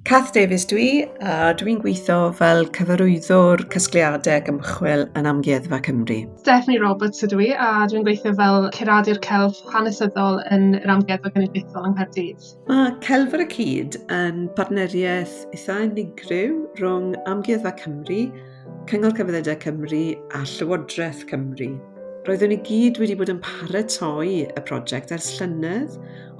Davies dwi, a dwi'n gweithio fel cyfarwyddwr casgliadau ac ymchwil yn Amgueddfa Cymru. Stephanie Roberts ydw i, a dwi'n gweithio fel curadur celf hanesyddol yn yr Amgueddfa Genedlaethol yng Nghaerdydd. Mae Celf ar y Cyd yn partneriaeth eitha unigryw rhwng Amgueddfa Cymru, Cyngor Cyfeddydau Cymru a Llywodraeth Cymru. Roeddwn i gyd wedi bod yn paratoi y prosiect ers llynedd,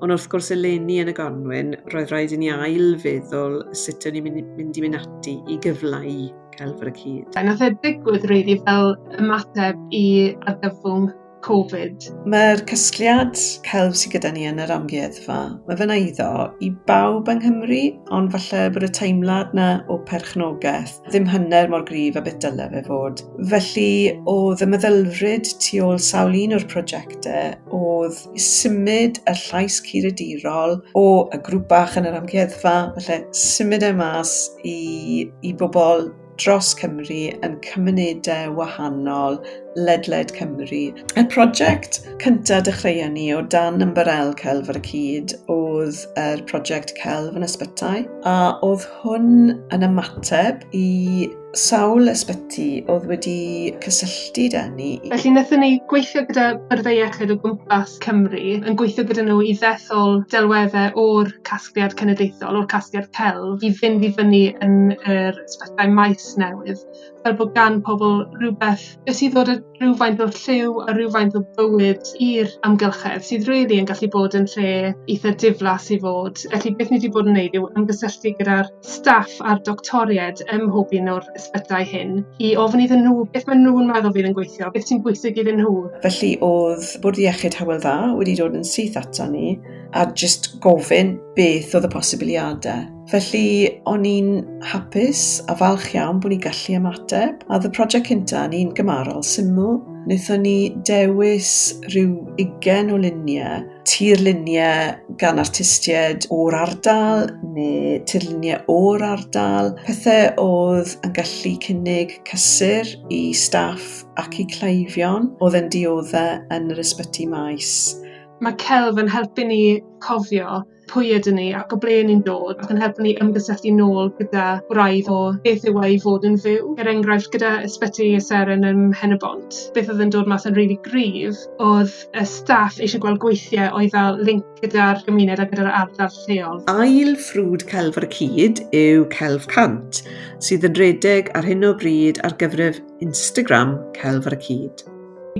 ond wrth gwrs eleni yn y Gornwyn, roedd rhaid i ni ail-feddwl sut o'n i'n mynd i mynd ati i gyfleu Celf ar y Cyd. Nath e digwydd rili fel ymateb i argyfwng Covid. Mae'r casgliad celf sydd gyda ni yn yr amgueddfa, mae fe'n eiddo i bawb yng Nghymru, ond falle bod y teimlad na o perchnogaeth ddim hynner mor gryf a beth dyle fe fod. Felly, oedd y meddylfryd tu ôl sawl un o'r prosiectau oedd i symud y llais curadigol o y grŵp bach yn yr amgueddfa, felly symud e mas i bobl dros Cymru yn cymunedau wahanol ledled Cymru. Y prosiect cyntaf dechreuon ni o dan ymbarel Celf ar y Cyd oedd yr prosiect Celf yn ysbytai, a oedd hwn yn ymateb i sawl ysbyty oedd wedi cysylltu â ni. Felly wnaethon ni gweithio gyda byrdde iechyd o gwmpas Cymru, yn gweithio gyda nhw i ddethol delweddau o'r casgliad cenedlaethol, o'r casgliad celf, i fynd i fyny yn yr ysbytau maes newydd, fel bod gan pobl rhywbeth sydd ddod â rhywfaint o lliw a rhywfaint o bywyd i'r amgylchedd, sydd rili yn gallu bod yn lle eitha diflas i fod. Felly beth ni wedi bod yn neud yw ymgysylltu gyda'r staff a'r doctoried ym mhob un o'r ysbytau hyn, i ofyn iddyn nhw beth maen nhw'n meddwl fydd yn gweithio, beth sy'n bwysig iddyn nhw. Felly oedd Bwrdd Iechyd Hywel Dda wedi dod yn syth ato ni a just gofyn beth oedd y posibiliadau. Felly, o'n i'n hapus a falch iawn bod ni'n gallu ymateb, a y prosiect cyntaf ni'n gymarol syml. Wnaethon ni dewis rhyw 20 o luniau, tirluniau gan artistiaid o'r ardal neu tirluniau o'r ardal, pethau oedd yn gallu cynnig cysur i staff ac i cleifion oedd yn dioddau yn yr ysbyty maes. Mae celf yn helpu ni cofio pwy ydyn ni ac o ble ni'n dod, ac yn helpu ni ymgysylltu nôl gyda gwraidd o beth yw ei fod yn fyw. Enghraifft, gyda ysbyty y Seren yn Mhen-y-bont, beth oedd yn dod mas yn rili gryf, oedd y staff eisiau gweld gweithiau oedd fel link gyda'r gymuned a gyda'r ardal lleol. Ail ffrwd Celf ar y Cyd yw Celf Cant, sydd yn rhedeg ar hyn o bryd ar gyfrif Instagram Celf ar y Cyd.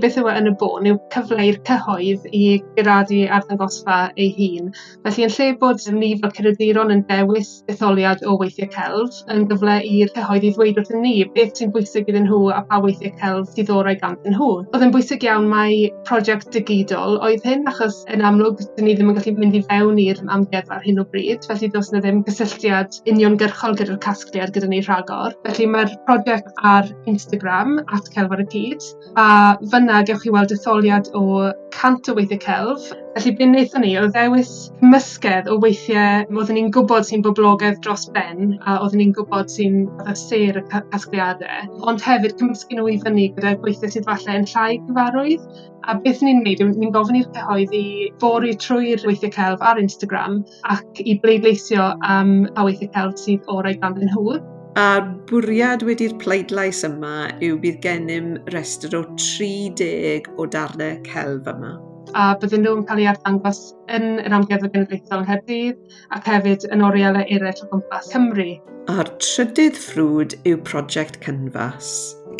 Beth yw yn y bôn yw cyfleu'r cyhoedd i gyradu arddangosfa ei hun. Felly yn lle bod ni fel curaduron yn dewis detholiad o weithiau celf, yn gyfle i'r cyhoedd i ddweud wrthyn ni beth sy'n bwysig iddyn nhw a pa weithiau celf sydd o'r gandyn nhw. Oedd yn bwysig iawn mai prosiect digidol oedd hyn, achos yn amlwg dyn ni ddim yn gallu mynd i fewn i'r amgueddfa ar hyn o bryd, felly does na ddim gysylltiad uniongyrchol gyda'r casgliad gyda ni rhagor. Felly mae'r prosiect ar Instagram @Celf ar y Cyd, a fyna gewch chi weld detholiad o 100 o weithiau celf. Felly be wnaethon ni oedd ddewis cymysgedd o weithiau oedden ni'n gwybod sy'n boblogaidd dros ben, a oedden ni'n gwybod sy'n ser y casgliadau, ond hefyd cymysgu nhw i fyny gyda gweithiau sydd falle yn llai gyfarwydd. A beth ni'n gwneud yw ni'n gofyn i'r cyhoedd i fori trwy'r weithiau celf ar Instagram ac i bleidleisio am a weithiau celf sydd o'r ganddyn nhw. A'r bwriad wedi'r pleidlais yma yw bydd gennym restr o 30 o darnau celf yma. A bydden nhw'n cael eu arddangos yn yr Amgueddfa Genedlaethol yng Nghaerdydd ac hefyd yn oriau eraill o gwmpas Cymru. A'r trydydd ffrwd yw prosiect Cynfas,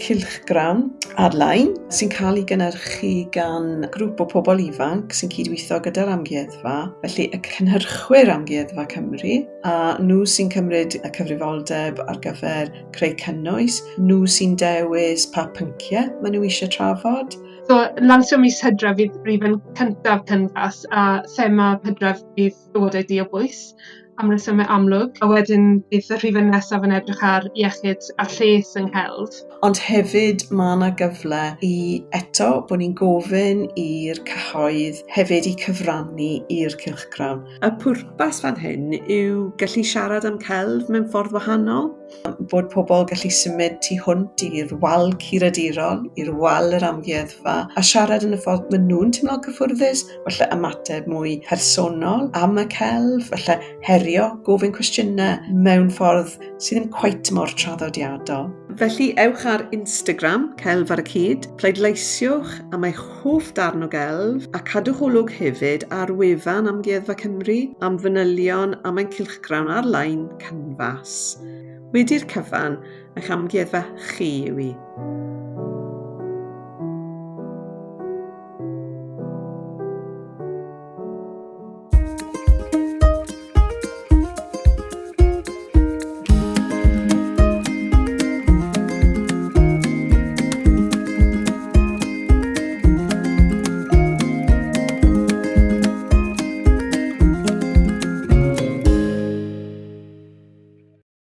cylchgrawn AR-LEIN, sy'n cael ei gynhyrchu gan grŵp o pobl ifanc sy'n cydweithio gyda'r amgueddfa, felly y cynhyrchwyr Amgueddfa Cymru, a nhw sy'n cymryd y cyfrifoldeb ar gyfer creu cynnwys, nhw sy'n dewis pa pynciau maen nhw eisiau trafod. So, lansio mis Hydref fydd rifyn cyntaf Cynfas, a thema Hydref bydd bywydau diobwys am resymau amlwg, a wedyn bydd y rhifyn nesaf yn edrych ar iechyd a lles yng Nghelf. Ond hefyd mae yna gyfle i eto bod ni'n gofyn i'r cyhoedd hefyd i cyfrannu i'r cylchgrawn. Y pwrpas fan hyn yw gallu siarad am celf mewn ffordd wahanol. bod pobl gallu symud tu hwnt i'r wal curadigol, i'r wal yr amgueddfa, a siarad yn y ffordd maen nhw'n teimlo cyffwrddus, falle ymateb mwy personol am y celf, falle herio, gofyn cwestiynau mewn ffordd sydd ddim cweit mor traddodiadol. Felly ewch ar Instagram, Celf ar y Cyd, pleidleisiwch am eich hoff darn o gelf a cadwch olwg hefyd ar wefan AmGeddfa Cymru am fanylion am ein cylchgrawn ar-lein canfas. Wedi'r cyfan, eich amgueddfa chi yw i.